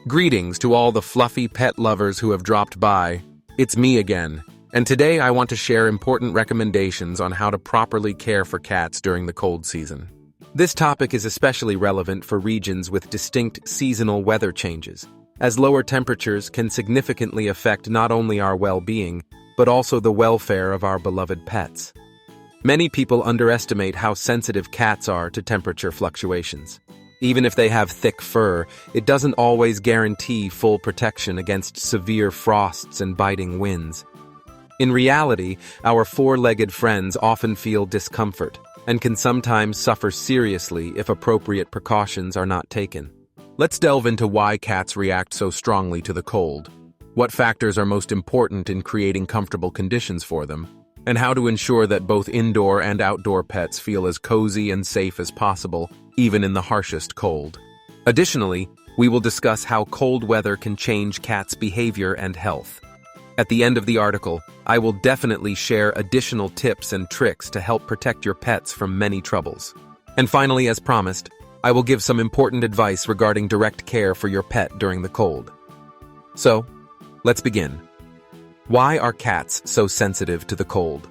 Greetings to all the fluffy pet lovers who have dropped by. It's me again, and today I want to share important recommendations on how to properly care for cats during the cold season. This topic is especially relevant for regions with distinct seasonal weather changes, as lower temperatures can significantly affect not only our well-being, but also the welfare of our beloved pets. Many people underestimate how sensitive cats are to temperature fluctuations. Even if they have thick fur, it doesn't always guarantee full protection against severe frosts and biting winds. In reality, our four-legged friends often feel discomfort and can sometimes suffer seriously if appropriate precautions are not taken. Let's delve into why cats react so strongly to the cold, what factors are most important in creating comfortable conditions for them, and how to ensure that both indoor and outdoor pets feel as cozy and safe as possible, even in the harshest cold. Additionally, we will discuss how cold weather can change cats' behavior and health. At the end of the article, I will definitely share additional tips and tricks to help protect your pets from many troubles. And finally, as promised, I will give some important advice regarding direct care for your pet during the cold. So, let's begin. Why are cats so sensitive to the cold?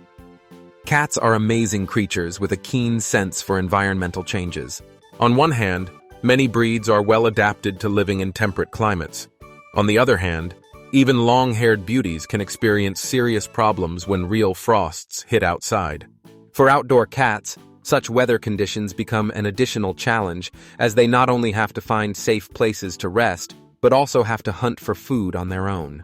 Cats are amazing creatures with a keen sense for environmental changes. On one hand, many breeds are well adapted to living in temperate climates. On the other hand, even long-haired beauties can experience serious problems when real frosts hit outside. For outdoor cats, such weather conditions become an additional challenge, as they not only have to find safe places to rest, but also have to hunt for food on their own.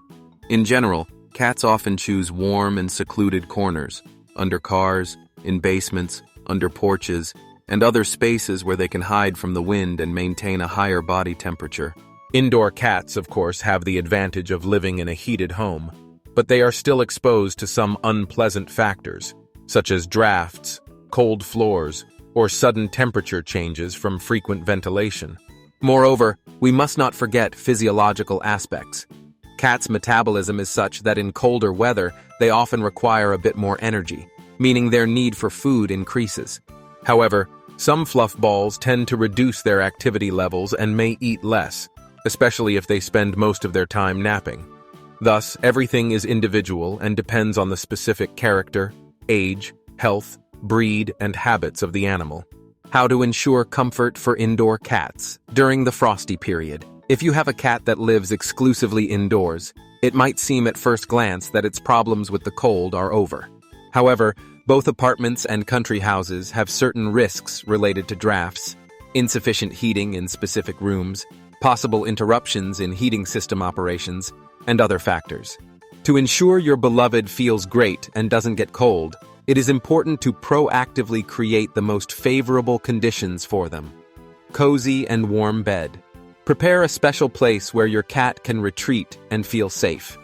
In general, cats often choose warm and secluded corners, under cars, in basements, under porches, and other spaces where they can hide from the wind and maintain a higher body temperature. Indoor cats, of course, have the advantage of living in a heated home, but they are still exposed to some unpleasant factors, such as drafts, cold floors, or sudden temperature changes from frequent ventilation. Moreover, we must not forget physiological aspects. Cats' metabolism is such that in colder weather, they often require a bit more energy, meaning their need for food increases. However, some fluff balls tend to reduce their activity levels and may eat less, especially if they spend most of their time napping. Thus, everything is individual and depends on the specific character, age, health, breed, and habits of the animal. How to ensure comfort for indoor cats during the frosty period. If you have a cat that lives exclusively indoors, it might seem at first glance that its problems with the cold are over. However, both apartments and country houses have certain risks related to drafts, insufficient heating in specific rooms, possible interruptions in heating system operations, and other factors. To ensure your beloved feels great and doesn't get cold, it is important to proactively create the most favorable conditions for them. Cozy and warm bed. Prepare a special place where your cat can retreat and feel safe.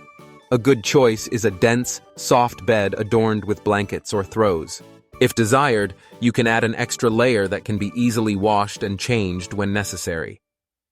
A good choice is a dense, soft bed adorned with blankets or throws. If desired, you can add an extra layer that can be easily washed and changed when necessary.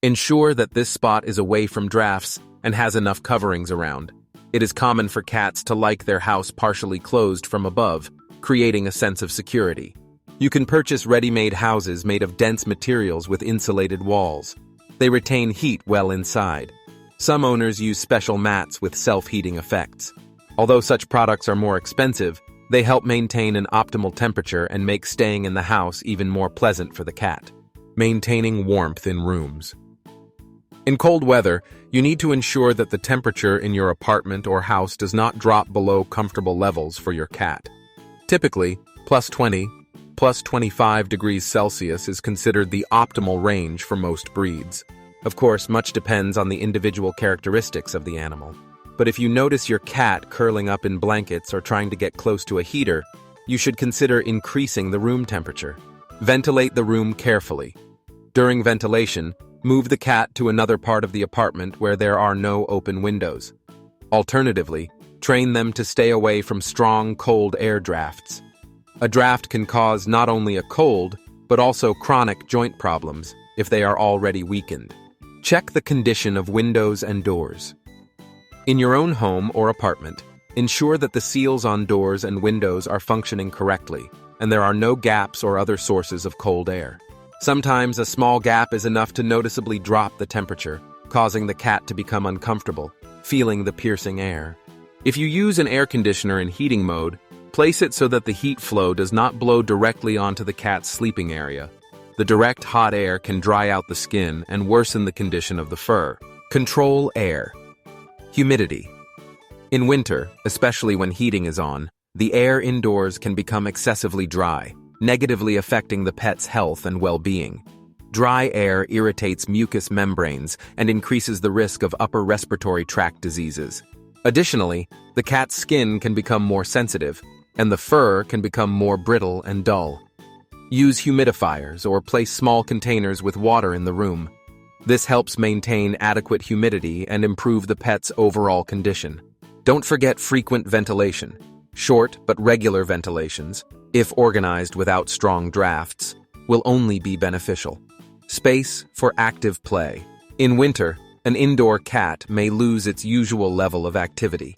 Ensure that this spot is away from drafts and has enough coverings around. It is common for cats to like their house partially closed from above, creating a sense of security. You can purchase ready-made houses made of dense materials with insulated walls. They retain heat well inside. Some owners use special mats with self-heating effects. Although such products are more expensive, they help maintain an optimal temperature and make staying in the house even more pleasant for the cat. Maintaining warmth in rooms. In cold weather, you need to ensure that the temperature in your apartment or house does not drop below comfortable levels for your cat. Typically, +20, +25 degrees Celsius is considered the optimal range for most breeds. Of course, much depends on the individual characteristics of the animal. But if you notice your cat curling up in blankets or trying to get close to a heater, you should consider increasing the room temperature. Ventilate the room carefully. During ventilation, move the cat to another part of the apartment where there are no open windows. Alternatively, train them to stay away from strong, cold air drafts. A draft can cause not only a cold, but also chronic joint problems if they are already weakened. Check the condition of windows and doors. In your own home or apartment, ensure that the seals on doors and windows are functioning correctly, and there are no gaps or other sources of cold air. Sometimes a small gap is enough to noticeably drop the temperature, causing the cat to become uncomfortable, feeling the piercing air. If you use an air conditioner in heating mode, place it so that the heat flow does not blow directly onto the cat's sleeping area. The direct hot air can dry out the skin and worsen the condition of the fur. Control air. Humidity. In winter, especially when heating is on, the air indoors can become excessively dry, negatively affecting the pet's health and well-being. Dry air irritates mucous membranes and increases the risk of upper respiratory tract diseases. Additionally, the cat's skin can become more sensitive, and the fur can become more brittle and dull. Use humidifiers or place small containers with water in the room. This helps maintain adequate humidity and improve the pet's overall condition. Don't forget frequent ventilation. Short but regular ventilations, if organized without strong drafts, will only be beneficial. Space for active play. In winter, an indoor cat may lose its usual level of activity.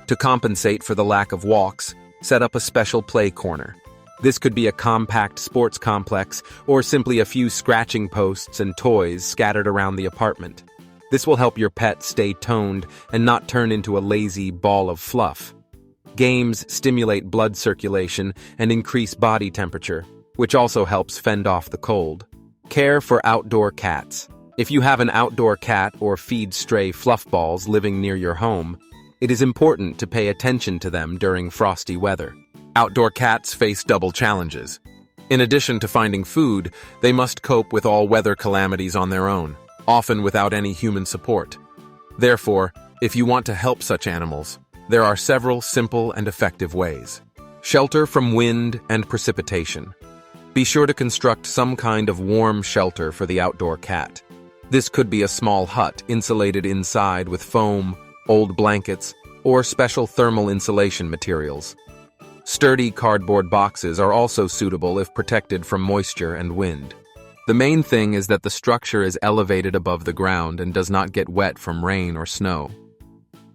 To compensate for the lack of walks, set up a special play corner. This could be a compact sports complex or simply a few scratching posts and toys scattered around the apartment. This will help your pet stay toned and not turn into a lazy ball of fluff. Games stimulate blood circulation and increase body temperature, which also helps fend off the cold. Care for outdoor cats. If you have an outdoor cat or feed stray fluff balls living near your home, it is important to pay attention to them during frosty weather. Outdoor cats face double challenges. In addition to finding food, they must cope with all weather calamities on their own, often without any human support. Therefore, if you want to help such animals, there are several simple and effective ways. Shelter from wind and precipitation. Be sure to construct some kind of warm shelter for the outdoor cat. This could be a small hut insulated inside with foam, old blankets, or special thermal insulation materials. Sturdy cardboard boxes are also suitable if protected from moisture and wind. The main thing is that the structure is elevated above the ground and does not get wet from rain or snow.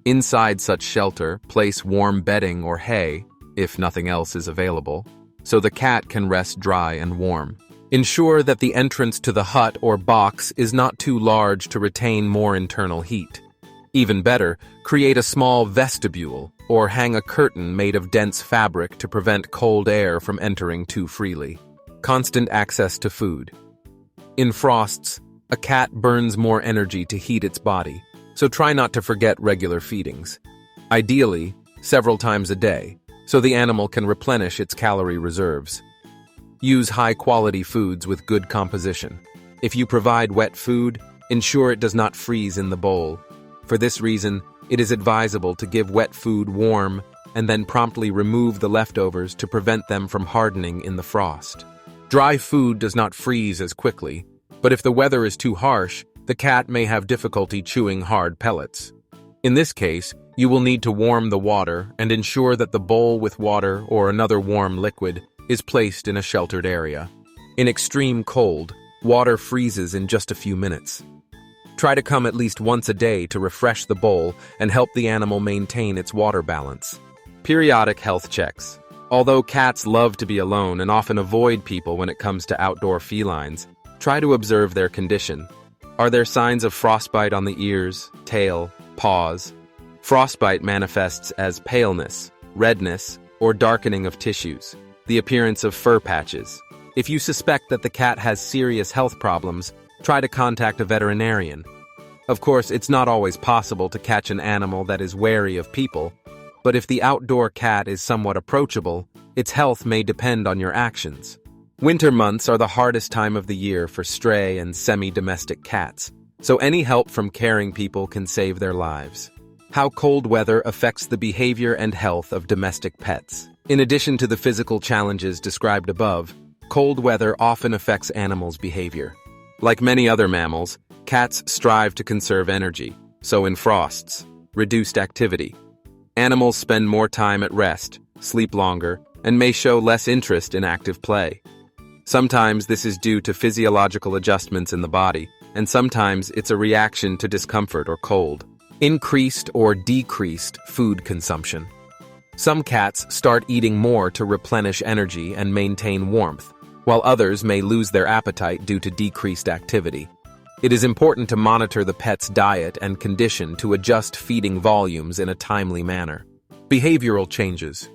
Inside such shelter, place warm bedding or hay, if nothing else is available, so the cat can rest dry and warm. Ensure that the entrance to the hut or box is not too large to retain more internal heat. Even better, create a small vestibule or hang a curtain made of dense fabric to prevent cold air from entering too freely. Constant access to food. In frosts, a cat burns more energy to heat its body, so try not to forget regular feedings. Ideally, several times a day, so the animal can replenish its calorie reserves. Use high-quality foods with good composition. If you provide wet food, ensure it does not freeze in the bowl. For this reason, it is advisable to give wet food warm and then promptly remove the leftovers to prevent them from hardening in the frost. Dry food does not freeze as quickly, but if the weather is too harsh, the cat may have difficulty chewing hard pellets. In this case, you will need to warm the water and ensure that the bowl with water or another warm liquid is placed in a sheltered area. In extreme cold, water freezes in just a few minutes. Try to come at least once a day to refresh the bowl and help the animal maintain its water balance. Periodic health checks. Although cats love to be alone and often avoid people when it comes to outdoor felines, try to observe their condition. Are there signs of frostbite on the ears, tail, paws? Frostbite manifests as paleness, redness, or darkening of tissues, the appearance of fur patches. If you suspect that the cat has serious health problems, try to contact a veterinarian. Of course, it's not always possible to catch an animal that is wary of people, but if the outdoor cat is somewhat approachable, its health may depend on your actions. Winter months are the hardest time of the year for stray and semi-domestic cats, so any help from caring people can save their lives. How cold weather affects the behavior and health of domestic pets. In addition to the physical challenges described above, cold weather often affects animals' behavior. Like many other mammals, cats strive to conserve energy, so in frosts, reduced activity. Animals spend more time at rest, sleep longer, and may show less interest in active play. Sometimes this is due to physiological adjustments in the body, and sometimes it's a reaction to discomfort or cold. Increased or decreased food consumption. Some cats start eating more to replenish energy and maintain warmth, while others may lose their appetite due to decreased activity. It is important to monitor the pet's diet and condition to adjust feeding volumes in a timely manner. Behavioral changes.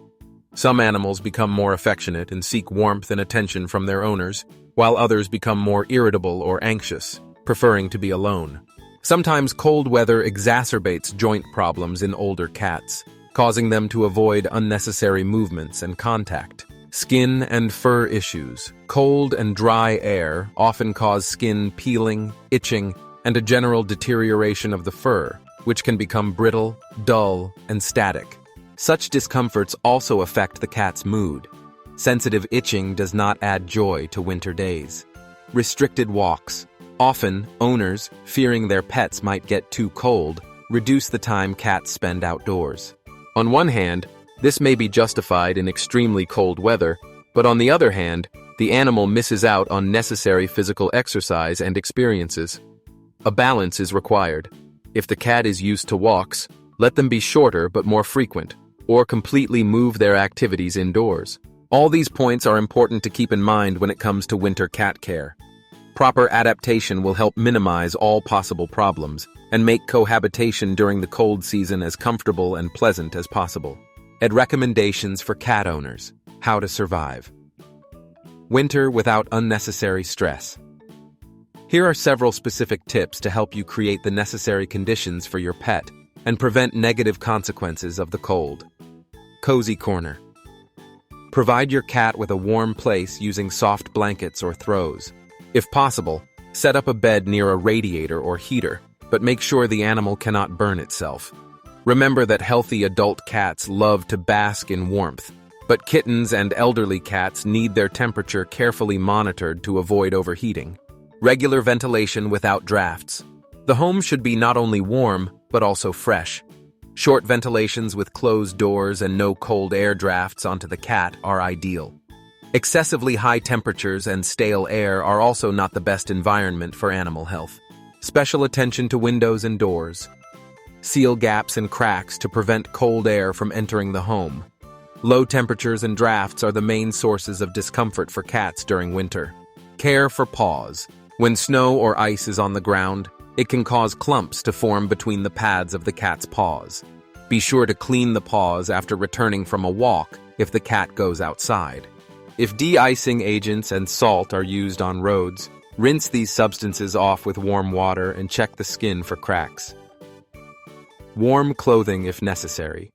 Some animals become more affectionate and seek warmth and attention from their owners, while others become more irritable or anxious, preferring to be alone. Sometimes cold weather exacerbates joint problems in older cats, causing them to avoid unnecessary movements and contact. Skin and fur issues. Cold and dry air often cause skin peeling, itching, and a general deterioration of the fur, which can become brittle, dull, and static. Such discomforts also affect the cat's mood. Sensitive itching does not add joy to winter days. Restricted walks. Often, owners, fearing their pets might get too cold, reduce the time cats spend outdoors. On one hand, this may be justified in extremely cold weather, but on the other hand, the animal misses out on necessary physical exercise and experiences. A balance is required. If the cat is used to walks, let them be shorter but more frequent, or completely move their activities indoors. All these points are important to keep in mind when it comes to winter cat care. Proper adaptation will help minimize all possible problems and make cohabitation during the cold season as comfortable and pleasant as possible. Recommendations for cat owners. How to survive. Winter without unnecessary stress. Here are several specific tips to help you create the necessary conditions for your pet and prevent negative consequences of the cold. Cozy corner. Provide your cat with a warm place using soft blankets or throws. If possible, set up a bed near a radiator or heater, but make sure the animal cannot burn itself. Remember that healthy adult cats love to bask in warmth, but kittens and elderly cats need their temperature carefully monitored to avoid overheating. Regular ventilation without drafts. The home should be not only warm, but also fresh. Short ventilations with closed doors and no cold air drafts onto the cat are ideal. Excessively high temperatures and stale air are also not the best environment for animal health. Special attention to windows and doors. Seal gaps and cracks to prevent cold air from entering the home. Low temperatures and drafts are the main sources of discomfort for cats during winter. Care for paws. When snow or ice is on the ground, it can cause clumps to form between the pads of the cat's paws. Be sure to clean the paws after returning from a walk if the cat goes outside. If de-icing agents and salt are used on roads, rinse these substances off with warm water and check the skin for cracks. Warm clothing if necessary.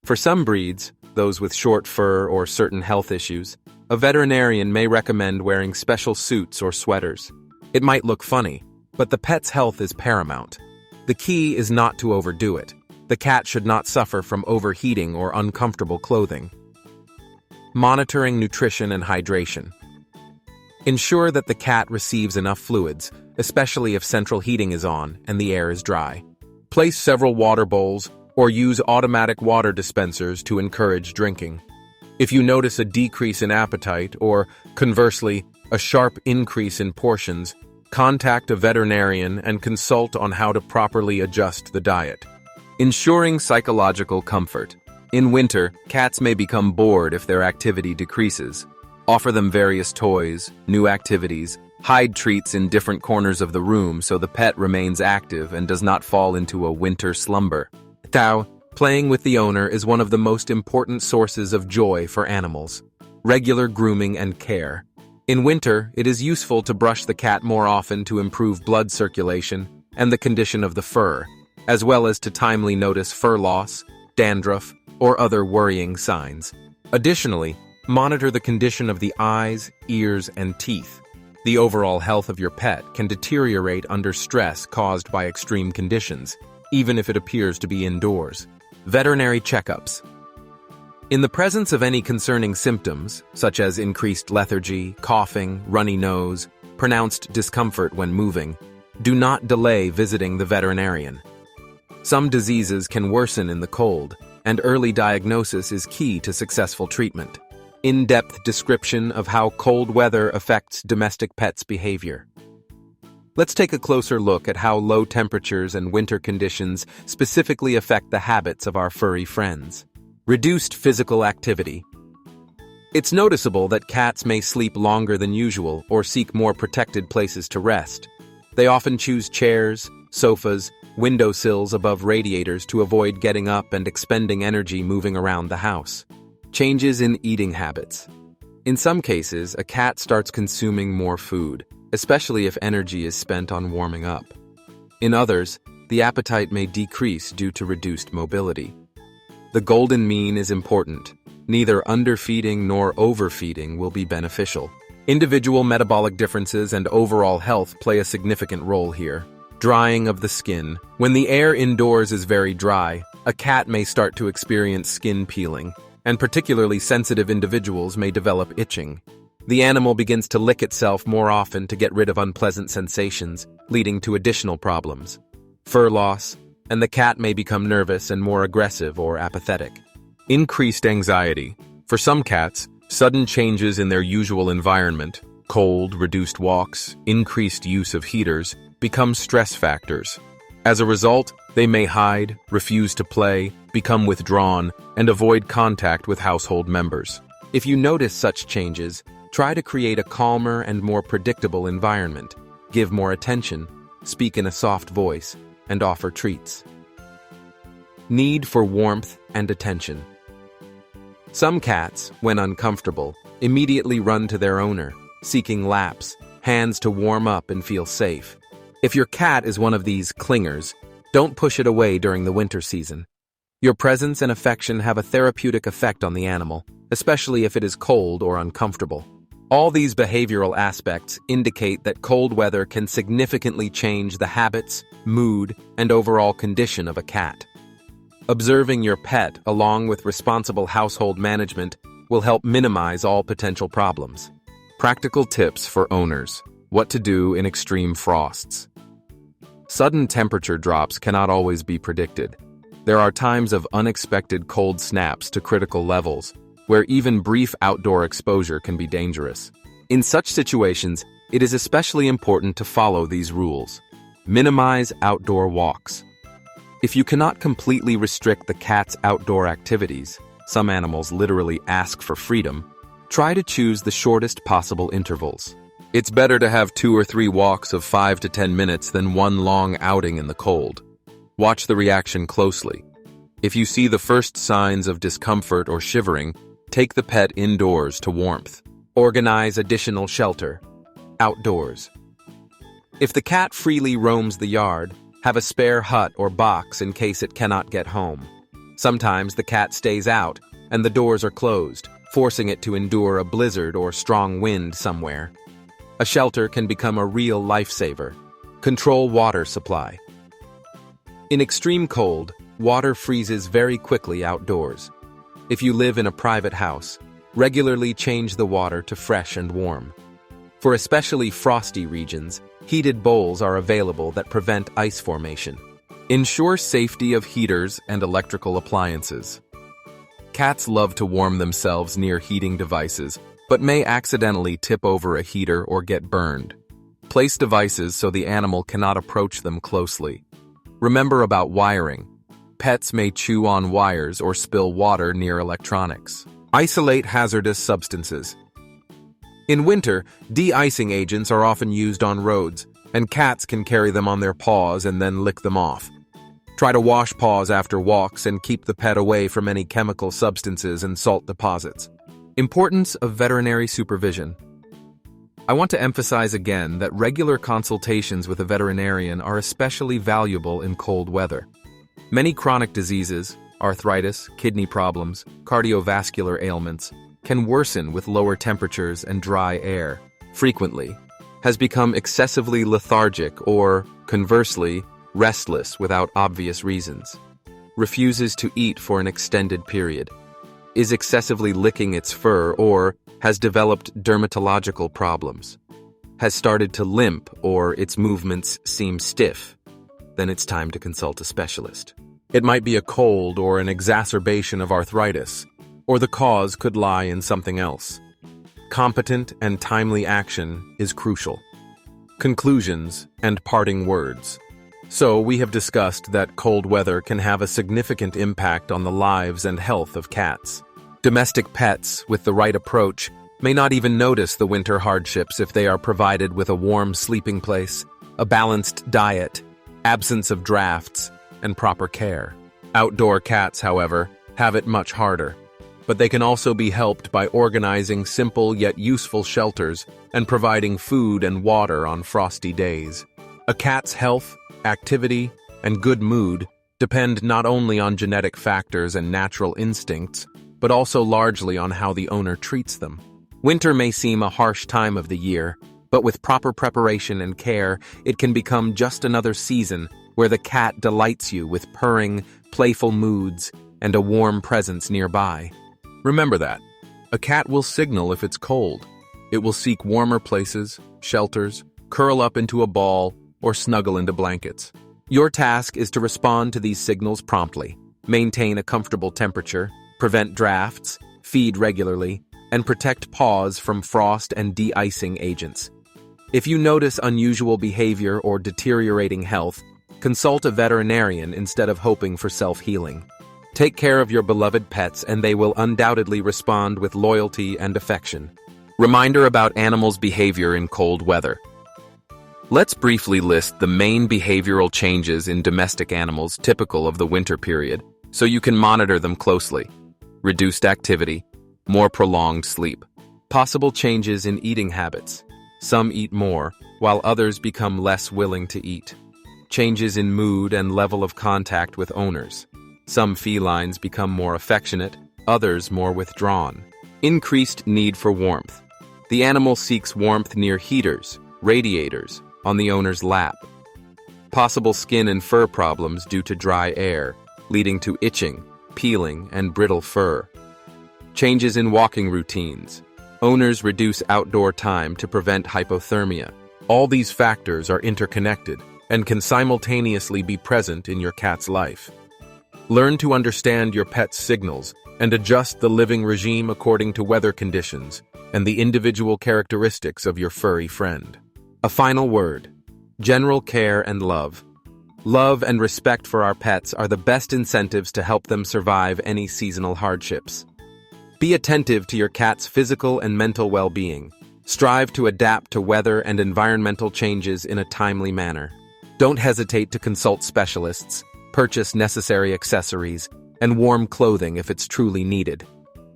For some breeds, those with short fur or certain health issues, a veterinarian may recommend wearing special suits or sweaters. It might look funny, but the pet's health is paramount. The key is not to overdo it. The cat should not suffer from overheating or uncomfortable clothing. Monitoring nutrition and hydration. Ensure that the cat receives enough fluids, especially if central heating is on and the air is dry. Place several water bowls or use automatic water dispensers to encourage drinking. If you notice a decrease in appetite or, conversely, a sharp increase in portions, contact a veterinarian and consult on how to properly adjust the diet. Ensuring psychological comfort. In winter, cats may become bored if their activity decreases. Offer them various toys, new activities, hide treats in different corners of the room so the pet remains active and does not fall into a winter slumber. Playing with the owner is one of the most important sources of joy for animals. Regular grooming and care. In winter, it is useful to brush the cat more often to improve blood circulation and the condition of the fur, as well as to timely notice fur loss, dandruff, or other worrying signs. Additionally, monitor the condition of the eyes, ears, and teeth. The overall health of your pet can deteriorate under stress caused by extreme conditions, even if it appears to be indoors. Veterinary checkups. In the presence of any concerning symptoms, such as increased lethargy, coughing, runny nose, pronounced discomfort when moving, do not delay visiting the veterinarian. Some diseases can worsen in the cold, and early diagnosis is key to successful treatment. In-depth description of how cold weather affects domestic pets' behavior. Let's take a closer look at how low temperatures and winter conditions specifically affect the habits of our furry friends. Reduced physical activity. It's noticeable that cats may sleep longer than usual or seek more protected places to rest. They often choose chairs, sofas, windowsills above radiators to avoid getting up and expending energy moving around the house. Changes in eating habits. In some cases, a cat starts consuming more food, especially if energy is spent on warming up. In others, the appetite may decrease due to reduced mobility. The golden mean is important. Neither underfeeding nor overfeeding will be beneficial. Individual metabolic differences and overall health play a significant role here. Drying of the skin. When the air indoors is very dry, a cat may start to experience skin peeling, and particularly sensitive individuals may develop itching. The animal begins to lick itself more often to get rid of unpleasant sensations, leading to additional problems. Fur loss, and the cat may become nervous and more aggressive or apathetic. Increased anxiety. For some cats, sudden changes in their usual environment, cold, reduced walks, increased use of heaters, become stress factors. As a result, they may hide, refuse to play, become withdrawn, and avoid contact with household members. If you notice such changes, try to create a calmer and more predictable environment. Give more attention, speak in a soft voice, and offer treats. Need for warmth and attention. Some cats, when uncomfortable, immediately run to their owner, seeking laps, hands to warm up and feel safe. If your cat is one of these clingers, don't push it away during the winter season. Your presence and affection have a therapeutic effect on the animal, especially if it is cold or uncomfortable. All these behavioral aspects indicate that cold weather can significantly change the habits, mood, and overall condition of a cat. Observing your pet along with responsible household management will help minimize all potential problems. Practical tips for owners. What to do in extreme frosts. Sudden temperature drops cannot always be predicted. There are times of unexpected cold snaps to critical levels, where even brief outdoor exposure can be dangerous. In such situations, it is especially important to follow these rules. Minimize outdoor walks. If you cannot completely restrict the cat's outdoor activities, some animals literally ask for freedom, try to choose the shortest possible intervals. It's better to have 2 or 3 walks of 5 to 10 minutes than one long outing in the cold. Watch the reaction closely. If you see the first signs of discomfort or shivering, take the pet indoors to warmth. Organize additional shelter. Outdoors. If the cat freely roams the yard, have a spare hut or box in case it cannot get home. Sometimes the cat stays out, and the doors are closed, forcing it to endure a blizzard or strong wind somewhere. A shelter can become a real lifesaver. Control water supply. In extreme cold, water freezes very quickly outdoors. If you live in a private house, regularly change the water to fresh and warm. For especially frosty regions, heated bowls are available that prevent ice formation. Ensure safety of heaters and electrical appliances. Cats love to warm themselves near heating devices, but may accidentally tip over a heater or get burned. Place devices so the animal cannot approach them closely. Remember about wiring. Pets may chew on wires or spill water near electronics. Isolate hazardous substances. In winter, de-icing agents are often used on roads, and cats can carry them on their paws and then lick them off. Try to wash paws after walks and keep the pet away from any chemical substances and salt deposits. Importance of veterinary supervision. I want to emphasize again that regular consultations with a veterinarian are especially valuable in cold weather. Many chronic diseases, arthritis, kidney problems, cardiovascular ailments, can worsen with lower temperatures and dry air. Frequently, has become excessively lethargic or, conversely, restless without obvious reasons. Refuses to eat for an extended period. Is excessively licking its fur or has developed dermatological problems. Has started to limp or its movements seem stiff. Then it's time to consult a specialist. It might be a cold or an exacerbation of arthritis, or the cause could lie in something else. Competent and timely action is crucial. Conclusions and parting words. So, we have discussed that cold weather can have a significant impact on the lives and health of cats. Domestic pets, with the right approach, may not even notice the winter hardships if they are provided with a warm sleeping place, a balanced diet, absence of drafts, and proper care. Outdoor cats, however, have it much harder. But they can also be helped by organizing simple yet useful shelters and providing food and water on frosty days. A cat's health, activity, and good mood depend not only on genetic factors and natural instincts, but also largely on how the owner treats them. Winter may seem a harsh time of the year, but with proper preparation and care, it can become just another season where the cat delights you with purring, playful moods, and a warm presence nearby. Remember that. A cat will signal if it's cold. It will seek warmer places, shelters, curl up into a ball, or snuggle into blankets. Your task is to respond to these signals promptly, maintain a comfortable temperature, prevent drafts, feed regularly, and protect paws from frost and de-icing agents. If you notice unusual behavior or deteriorating health, consult a veterinarian instead of hoping for self-healing. Take care of your beloved pets and they will undoubtedly respond with loyalty and affection. Reminder about animals' behavior in cold weather. Let's briefly list the main behavioral changes in domestic animals typical of the winter period, so you can monitor them closely. Reduced activity, more prolonged sleep. Possible changes in eating habits. Some eat more, while others become less willing to eat. Changes in mood and level of contact with owners. Some felines become more affectionate, others more withdrawn. Increased need for warmth. The animal seeks warmth near heaters, radiators, on the owner's lap. Possible skin and fur problems due to dry air, leading to itching, peeling, and brittle fur. Changes in walking routines. Owners reduce outdoor time to prevent hypothermia. All these factors are interconnected and can simultaneously be present in your cat's life. Learn to understand your pet's signals and adjust the living regime according to weather conditions and the individual characteristics of your furry friend. A final word: general care and love. Love and respect for our pets are the best incentives to help them survive any seasonal hardships. Be attentive to your cat's physical and mental well-being. Strive to adapt to weather and environmental changes in a timely manner. Don't hesitate to consult specialists, purchase necessary accessories, and warm clothing if it's truly needed.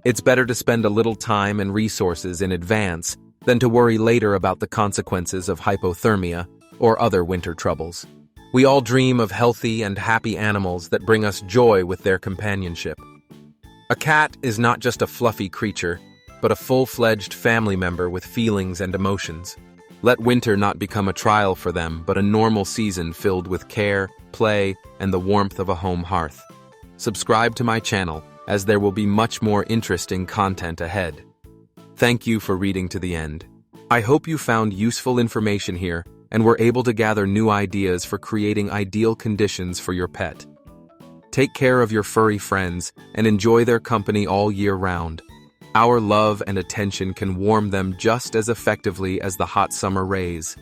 It's better to spend a little time and resources in advance than to worry later about the consequences of hypothermia or other winter troubles. We all dream of healthy and happy animals that bring us joy with their companionship. A cat is not just a fluffy creature, but a full-fledged family member with feelings and emotions. Let winter not become a trial for them, but a normal season filled with care, play, and the warmth of a home hearth. Subscribe to my channel, as there will be much more interesting content ahead. Thank you for reading to the end. I hope you found useful information here and were able to gather new ideas for creating ideal conditions for your pet. Take care of your furry friends and enjoy their company all year round. Our love and attention can warm them just as effectively as the hot summer rays.